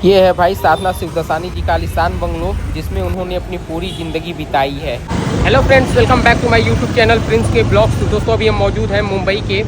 ये है भाई साधना शिवदसानी जी का आलीशान बंगलो, जिसमें उन्होंने अपनी पूरी ज़िंदगी बिताई है। Hello friends, welcome back to my YouTube channel Prince के ब्लॉग्स। तो दोस्तों अभी हम मौजूद हैं मुंबई के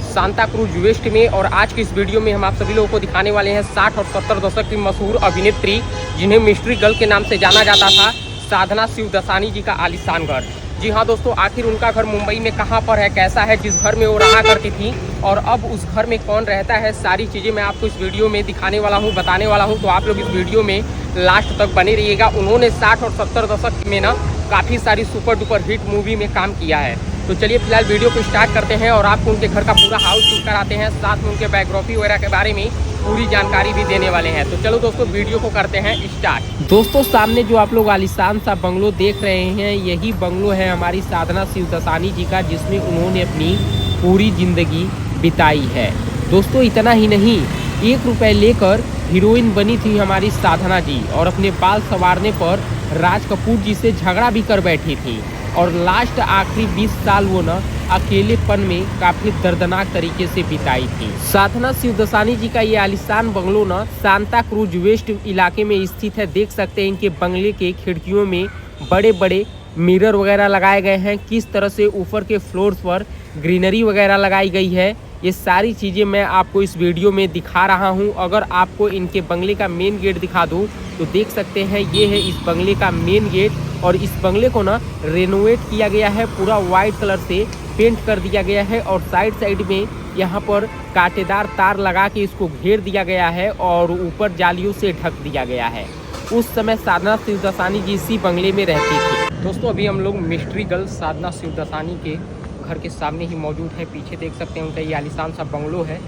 सांता क्रूज वेस्ट में, और आज की इस वीडियो में हम आप सभी लोगों को दिखाने वाले हैं 60 और 70 दशक की मशहूर अभिनेत्री, जिन्हें मिस्ट्री गर्ल के नाम से जाना जाता था, साधना शिवदसानी जी का आलीशान घर। जी हाँ दोस्तों, आखिर उनका घर मुंबई में कहाँ पर है, कैसा है, जिस घर में वो रहा करती थी और अब उस घर में कौन रहता है, सारी चीज़ें मैं आपको इस वीडियो में दिखाने वाला हूँ, बताने वाला हूँ। तो आप लोग इस वीडियो में लास्ट तक बने रहिएगा। उन्होंने 60 और 70 दशक में ना काफ़ी सारी सुपर डुपर हिट मूवी में काम किया है। तो चलिए फिलहाल वीडियो को स्टार्ट करते हैं और आपको उनके घर का पूरा हाउस टूर कराते हैं, साथ में उनके बायोग्राफी वगैरह के बारे में पूरी जानकारी भी देने वाले हैं। तो चलो दोस्तों वीडियो को करते हैं स्टार्ट। दोस्तों सामने जो आप लोग आलीशान सा बंगलो देख रहे हैं, यही बंगलो है हमारी साधना शिवदसानी जी का, जिसमें उन्होंने अपनी पूरी जिंदगी बिताई है। दोस्तों इतना ही नहीं, 1 रुपये लेकर हीरोइन बनी थी हमारी साधना जी, और अपने बाल संवारने पर राज कपूर जी से झगड़ा भी कर बैठी थी, और लास्ट आखिरी 20 साल वो ना अकेलेपन में काफ़ी दर्दनाक तरीके से बिताई थी। साधना शिवदसानी जी का ये आलीशान बंगलो ना सांता क्रूज वेस्ट इलाके में स्थित है। देख सकते हैं इनके बंगले के खिड़कियों में बड़े बड़े मिरर वगैरह लगाए गए हैं, किस तरह से ऊपर के फ्लोर्स पर ग्रीनरी वगैरह लगाई गई है, ये सारी चीज़ें मैं आपको इस वीडियो में दिखा रहा हूं। अगर आपको इनके बंगले का मेन गेट दिखा दूं तो देख सकते हैं ये है इस बंगले का मेन गेट, और इस बंगले को ना रेनोवेट किया गया है, पूरा वाइट कलर से पेंट कर दिया गया है, और साइड साइड में यहाँ पर कांटेदार तार लगा के इसको घेर दिया गया है और ऊपर जालियों से ढक दिया गया है। उस समय साधना शिवदसानी जी इसी बंगले में रहती थी। दोस्तों अभी हम लोग मिस्ट्री गर्ल साधना शिवदसानी के घर के सामने ही मौजूद है। पीछे देख सकते हैं उनका ये आलीशान सा बंगलो है,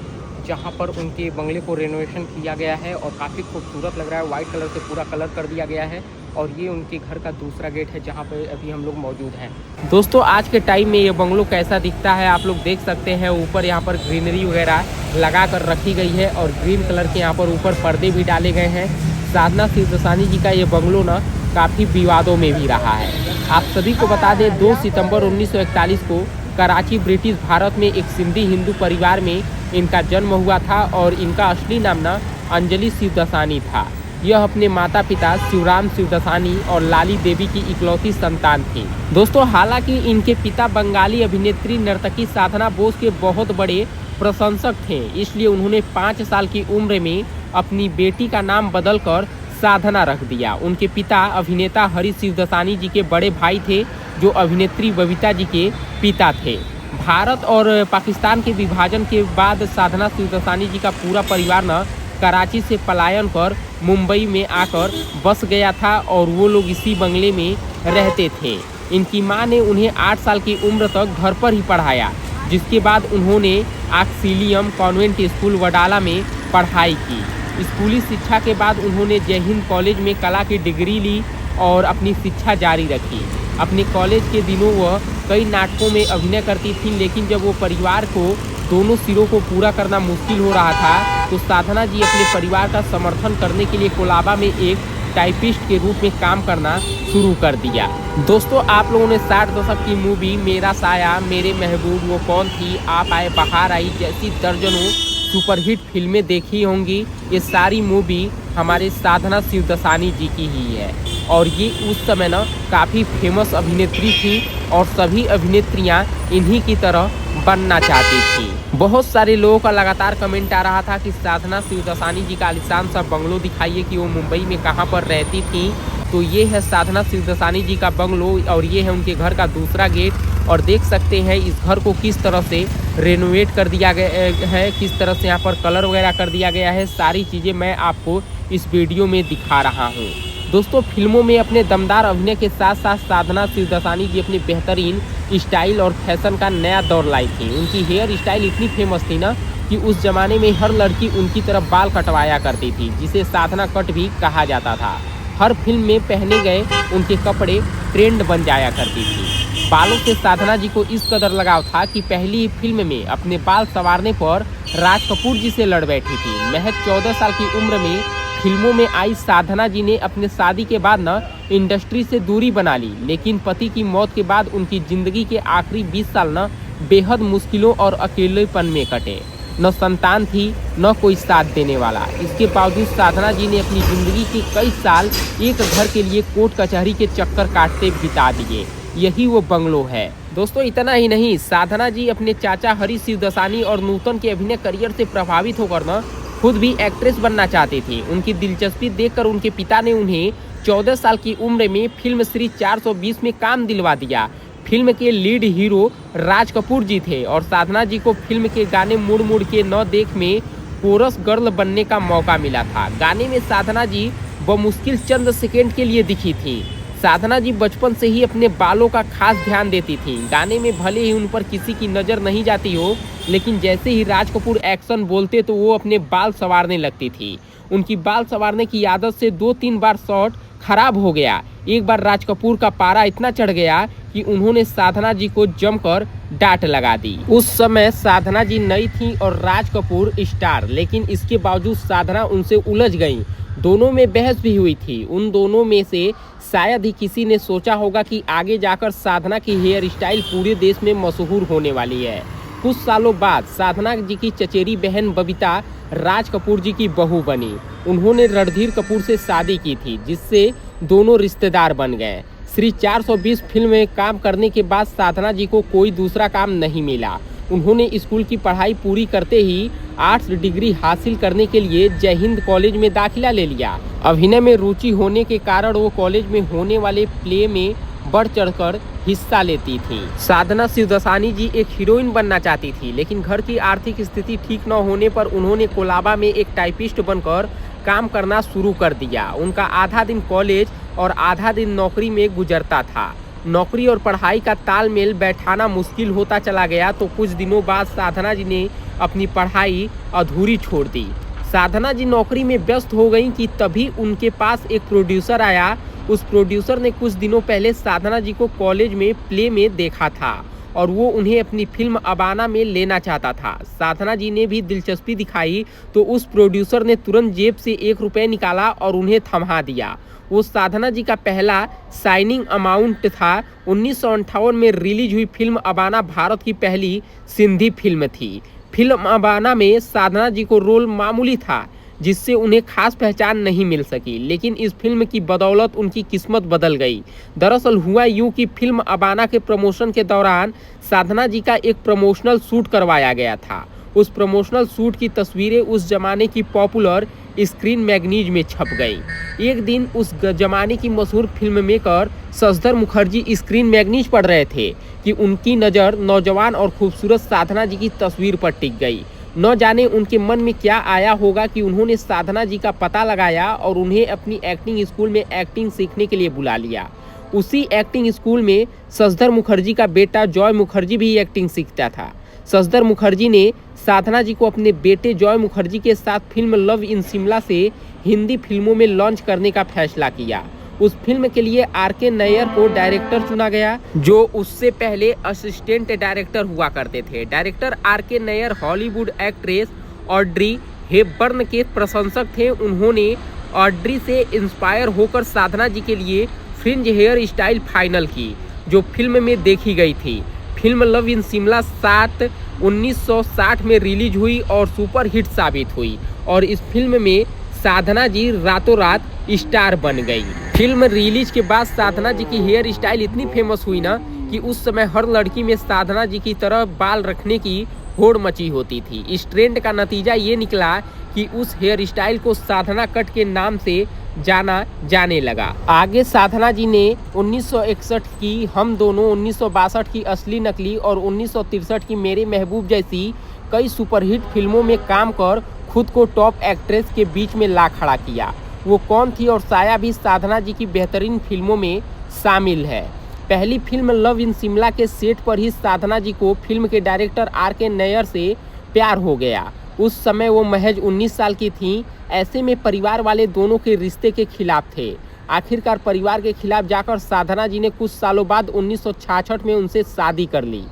जहाँ पर उनके बंगले को रेनोवेशन किया गया है और काफ़ी खूबसूरत लग रहा है। वाइट कलर से पूरा कलर कर दिया गया है, और ये उनके घर का दूसरा गेट है जहाँ पर अभी हम लोग मौजूद हैं। दोस्तों आज के टाइम में ये बंगलो कैसा दिखता है आप लोग देख सकते हैं। ऊपर यहाँ पर ग्रीनरी वगैरह लगा कर रखी गई है, और ग्रीन कलर के यहाँ पर ऊपर पर्दे भी डाले गए हैं। साधना शिवदसानी जी का ये बंगलो ना काफ़ी विवादों में भी रहा है। आप सभी को बता दें 2 सितंबर 1941 को कराची ब्रिटिश भारत में एक सिंधी हिंदू परिवार में इनका जन्म हुआ था, और इनका असली नाम ना अंजलि शिवदसानी था। यह अपने माता पिता शिवराम शिवदसानी और लाली देवी की इकलौती संतान थी। दोस्तों हालांकि इनके पिता बंगाली अभिनेत्री नर्तकी साधना बोस के बहुत बड़े प्रशंसक थे, इसलिए उन्होंने 5 साल की उम्र में अपनी बेटी का नाम बदलकर साधना रख दिया। उनके पिता अभिनेता हरीश शिवदसानी जी के बड़े भाई थे, जो अभिनेत्री बबीता जी के पिता थे। भारत और पाकिस्तान के विभाजन के बाद साधना शिवदसानी जी का पूरा परिवार न कराची से पलायन कर मुंबई में आकर बस गया था, और वो लोग इसी बंगले में रहते थे। इनकी मां ने उन्हें 8 साल की उम्र तक घर पर ही पढ़ाया, जिसके बाद उन्होंने ऑक्सिलियम कॉन्वेंट स्कूल वडाला में पढ़ाई की। स्कूली शिक्षा के बाद उन्होंने जय हिंद कॉलेज में कला की डिग्री ली और अपनी शिक्षा जारी रखी। अपने कॉलेज के दिनों वह कई नाटकों में अभिनय करती थीं, लेकिन जब वो परिवार को दोनों सिरों को पूरा करना मुश्किल हो रहा था, तो साधना जी अपने परिवार का समर्थन करने के लिए कोलाबा में एक टाइपिस्ट के रूप में काम करना शुरू कर दिया। दोस्तों आप लोगों ने 60 दशक की मूवी मेरा साया, मेरे महबूब, वो कौन थी, आप आए बाहर आई जैसी दर्जनों सुपरहिट फिल्में देखी होंगी। ये सारी मूवी हमारे साधना शिवदसानी जी की ही है, और ये उस समय ना काफ़ी फेमस अभिनेत्री थी, और सभी अभिनेत्रियां इन्हीं की तरह बनना चाहती थी। बहुत सारे लोगों का लगातार कमेंट आ रहा था कि साधना शिवदसानी जी का आलीशान सा बंगलो दिखाइए कि वो मुंबई में कहाँ पर रहती थी। तो ये है साधना शिवदसानी जी का बंगलो, और ये है उनके घर का दूसरा गेट, और देख सकते हैं इस घर को किस तरह से रेनोवेट कर दिया गया है, किस तरह से यहाँ पर कलर वगैरह कर दिया गया है। सारी चीज़ें मैं आपको इस वीडियो में दिखा रहा हूँ। दोस्तों फिल्मों में अपने दमदार अभिनय के साथ साथ साधना शिवदसानी जी अपनी बेहतरीन स्टाइल और फैशन का नया दौर लाई थी। उनकी हेयर स्टाइल इतनी फेमस थी ना कि उस जमाने में हर लड़की उनकी तरफ बाल कटवाया करती थी, जिसे साधना कट भी कहा जाता था। हर फिल्म में पहने गए उनके कपड़े ट्रेंड बन जाया करती थी। बालों से साधना जी को इस कदर लगाव था कि पहली फिल्म में अपने बाल संवारने पर राज कपूर जी से लड़ बैठी थी। महज 14 साल की उम्र में फिल्मों में आई साधना जी ने अपने शादी के बाद न इंडस्ट्री से दूरी बना ली, लेकिन पति की मौत के बाद उनकी ज़िंदगी के आखिरी 20 साल न बेहद मुश्किलों और अकेलेपन में कटे। न संतान थी न कोई साथ देने वाला। इसके बावजूद साधना जी ने अपनी ज़िंदगी के कई साल एक घर के लिए कोर्ट कचहरी के चक्कर काटते बिता दिए। यही वो बंगलो है। दोस्तों इतना ही नहीं, साधना जी अपने चाचा हरी शिवदसानी और नूतन के अभिनय करियर से प्रभावित होकर न खुद भी एक्ट्रेस बनना चाहती थी। उनकी दिलचस्पी देखकर उनके पिता ने उन्हें 14 साल की उम्र में फिल्म श्री 420 में काम दिलवा दिया। फिल्म के लीड हीरो राज कपूर जी थे और साधना जी को फिल्म के गाने मुड़ मुड़ के न देख में कोरस गर्ल बनने का मौका मिला था। गाने में साधना जी बमुश्किल चंद सेकेंड के लिए दिखी थी। साधना जी बचपन से ही अपने बालों का खास ध्यान देती थी। गाने में भले ही उन पर किसी की नज़र नहीं जाती हो, लेकिन जैसे ही राज कपूर एक्शन बोलते तो वो अपने बाल संवारने लगती थी। उनकी बाल संवारने की आदत से 2-3 बार शॉट खराब हो गया। एक बार राज कपूर का पारा इतना चढ़ गया कि उन्होंने साधना जी को जमकर डांट लगा दी। उस समय साधना जी नई थी और राज कपूर स्टार, लेकिन इसके बावजूद साधना उनसे उलझ गई। दोनों में बहस भी हुई थी। उन दोनों में से शायद ही किसी ने सोचा होगा कि आगे जाकर साधना की हेयर स्टाइल पूरे देश में मशहूर होने वाली है। कुछ सालों बाद साधना जी की चचेरी बहन बबीता राज कपूर जी की बहू बनी। उन्होंने रणधीर कपूर से शादी की थी, जिससे दोनों रिश्तेदार बन गए। श्री 420 फिल्म में काम करने के बाद साधना जी को कोई दूसरा काम नहीं मिला। उन्होंने स्कूल की पढ़ाई पूरी करते ही आर्ट्स डिग्री हासिल करने के लिए जय हिंद कॉलेज में दाखिला ले लिया। अभिनय में रुचि होने के कारण वो कॉलेज में होने वाले प्ले में बढ़ चढ़कर हिस्सा लेती थी। साधना शिवदसानी जी एक हीरोइन बनना चाहती थी, लेकिन घर की आर्थिक स्थिति ठीक न होने पर उन्होंने कोलाबा में एक टाइपिस्ट बनकर काम करना शुरू कर दिया। उनका आधा दिन कॉलेज और आधा दिन नौकरी में गुजरता था। नौकरी और पढ़ाई का तालमेल बैठाना मुश्किल होता चला गया, तो कुछ दिनों बाद साधना जी ने अपनी पढ़ाई अधूरी छोड़ दी। साधना जी नौकरी में व्यस्त हो गई कि तभी उनके पास एक प्रोड्यूसर आया। उस प्रोड्यूसर ने कुछ दिनों पहले साधना जी को कॉलेज में प्ले में देखा था और वो उन्हें अपनी फिल्म अबाना में लेना चाहता था। साधना जी ने भी दिलचस्पी दिखाई तो उस प्रोड्यूसर ने तुरंत जेब से 1 रुपये निकाला और उन्हें थमा दिया। वो साधना जी का पहला साइनिंग अमाउंट था। 1958 में रिलीज हुई फिल्म अबाना भारत की पहली सिंधी फिल्म थी। फिल्म अबाना में साधना जी को रोल मामूली था, जिससे उन्हें खास पहचान नहीं मिल सकी, लेकिन इस फिल्म की बदौलत उनकी किस्मत बदल गई। दरअसल हुआ यूं कि फिल्म अबाना के प्रमोशन के दौरान साधना जी का एक प्रमोशनल शूट करवाया गया था। उस प्रमोशनल शूट की तस्वीरें उस जमाने की पॉपुलर स्क्रीन मैगजीन में छप गई। एक दिन उस जमाने की मशहूर film maker Shashadhar Mukherjee screen magazine पढ़ रहे थे कि उनकी नज़र नौजवान और खूबसूरत साधना जी की तस्वीर पर टिक गई। न जाने उनके मन में क्या आया होगा कि उन्होंने साधना जी का पता लगाया और उन्हें अपनी एक्टिंग स्कूल में एक्टिंग सीखने के लिए बुला लिया। उसी एक्टिंग स्कूल में शशधर मुखर्जी का बेटा जॉय मुखर्जी भी एक्टिंग सीखता था। शशधर मुखर्जी ने साधना जी को अपने बेटे जॉय मुखर्जी के साथ फिल्म लव इन शिमला से हिंदी फिल्मों में लॉन्च करने का फैसला किया। उस फिल्म के लिए आर.के. नैयर को डायरेक्टर चुना गया, जो उससे पहले असिस्टेंट डायरेक्टर हुआ करते थे। Director R K. Nayyar Hollywood actress Audrey Hepburn के प्रशंसक थे। उन्होंने ऑड्री से इंस्पायर होकर साधना जी के लिए फ्रिंज हेयर स्टाइल फाइनल की, जो फिल्म में देखी गई थी। फिल्म लव इन शिमला 7 1960 में रिलीज हुई और सुपर हिट साबित हुई और इस फिल्म में साधना जी रातों रात स्टार बन गई। फिल्म रिलीज के बाद साधना जी की हेयर स्टाइल इतनी फेमस हुई ना कि उस समय हर लड़की में साधना जी की तरह बाल रखने की होड़ मची होती थी। इस ट्रेंड का नतीजा ये निकला कि उस हेयर स्टाइल को साधना कट के नाम से जाना जाने लगा। आगे साधना जी ने 1961 की हम दोनों, 1962 की असली नकली और 1963 की मेरे महबूब जैसी कई सुपरहिट फिल्मों में काम कर खुद को टॉप एक्ट्रेस के बीच में ला खड़ा किया। वो कौन थी और साया भी साधना जी की बेहतरीन फिल्मों में शामिल है। पहली फिल्म लव इन शिमला के सेट पर ही साधना जी को फिल्म के डायरेक्टर आर.के. नैयर से प्यार हो गया। उस समय वो महज 19 साल की थीं। ऐसे में परिवार वाले दोनों के रिश्ते के खिलाफ थे। आखिरकार परिवार के खिलाफ जाकर साधना जी ने कुछ सालों बाद 1966 में उनसे शादी कर ली।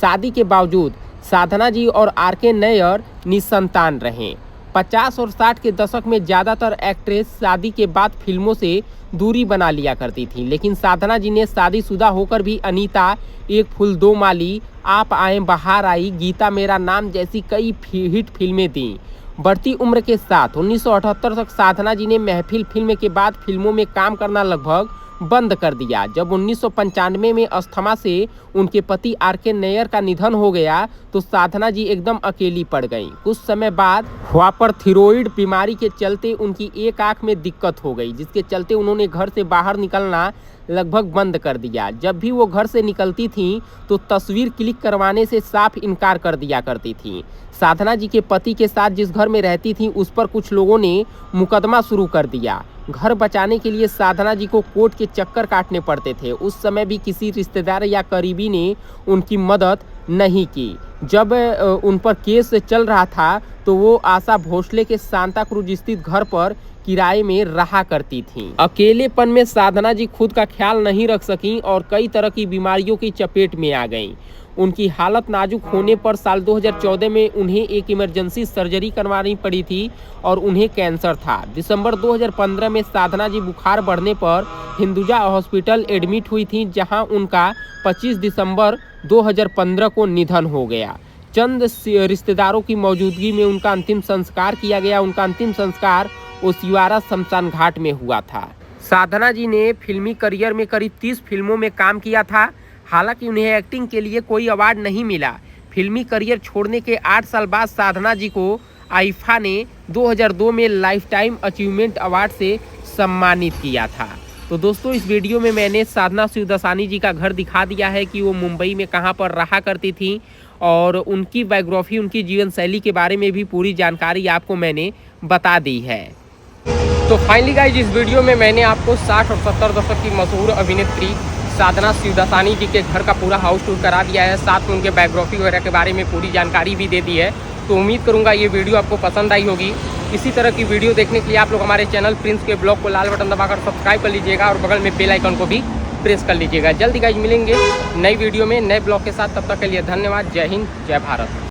शादी के बावजूद साधना जी और आर.के. नैयर निसंतान रहे। 50 और 60 के दशक में ज़्यादातर एक्ट्रेस शादी के बाद फिल्मों से दूरी बना लिया करती थी, लेकिन साधना जी ने शादीशुदा होकर भी अनीता, एक फूल दो माली, आप आए बहार आई, गीता मेरा नाम जैसी कई हिट फिल्में दी। बढ़ती उम्र के साथ 1978 तक साधना जी ने महफिल फिल्म के बाद फिल्मों में काम करना लगभग बंद कर दिया। जब 1995 में अस्थमा से उनके पति आर.के. नैयर का निधन हो गया तो साधना जी एकदम अकेली पड़ गईं। कुछ समय बाद हाइपरथायरॉइड बीमारी के चलते उनकी एक आंख में दिक्कत हो गई, जिसके चलते उन्होंने घर से बाहर निकलना लगभग बंद कर दिया। जब भी वो घर से निकलती थीं तो तस्वीर क्लिक करवाने से साफ इनकार कर दिया करती थीं। साधना जी के पति के साथ जिस घर में रहती थीं उस पर कुछ लोगों ने मुकदमा शुरू कर दिया। घर बचाने के लिए साधना जी को कोर्ट के चक्कर काटने पड़ते थे। उस समय भी किसी रिश्तेदार या करीबी ने उनकी मदद नहीं की। जब उन पर केस चल रहा था तो वो आशा भोसले के सांता क्रूज स्थित घर पर किराए में रहा करती थीं। अकेलेपन में साधना जी खुद का ख्याल नहीं रख सकीं और कई तरह की बीमारियों की चपेट में आ गईं। उनकी हालत नाजुक होने पर साल 2014 में उन्हें एक इमरजेंसी सर्जरी करवानी पड़ी थी और उन्हें कैंसर था। दिसंबर 2015 में साधना जी बुखार बढ़ने पर हिंदुजा हॉस्पिटल एडमिट हुई थी, जहां उनका 25 दिसंबर 2015 को निधन हो गया। चंद रिश्तेदारों की मौजूदगी में उनका अंतिम संस्कार किया गया। उनका अंतिम संस्कार ओशिवारा शमशान घाट में हुआ था। साधना जी ने फिल्मी करियर में करीब 30 फिल्मों में काम किया था। हालांकि उन्हें एक्टिंग के लिए कोई अवार्ड नहीं मिला। फिल्मी करियर छोड़ने के 8 साल बाद साधना जी को आईफा ने 2002 में लाइफ टाइम अचीवमेंट अवार्ड से सम्मानित किया था। तो दोस्तों, इस वीडियो में मैंने साधना शिवदसानी जी का घर दिखा दिया है कि वो मुंबई में कहाँ पर रहा करती थी और उनकी बायोग्राफी, उनकी जीवन शैली के बारे में भी पूरी जानकारी आपको मैंने बता दी है। तो फाइनली गाइस, इस वीडियो में मैंने आपको 60 और 70 दशक की मशहूर अभिनेत्री साधना शिवदसानी जी के घर का पूरा हाउस टूर करा दिया है, साथ में उनके बायोग्राफी वगैरह के बारे में पूरी जानकारी भी दे दी है। तो उम्मीद करूंगा ये वीडियो आपको पसंद आई होगी। इसी तरह की वीडियो देखने के लिए आप लोग हमारे चैनल प्रिंस के ब्लॉग को लाल बटन दबाकर सब्सक्राइब कर लीजिएगा और बगल में बेल आइकन को भी प्रेस कर लीजिएगा। जल्दी गाइस मिलेंगे नई वीडियो में नए ब्लॉग के साथ। तब तक के लिए धन्यवाद। जय हिंद, जय भारत।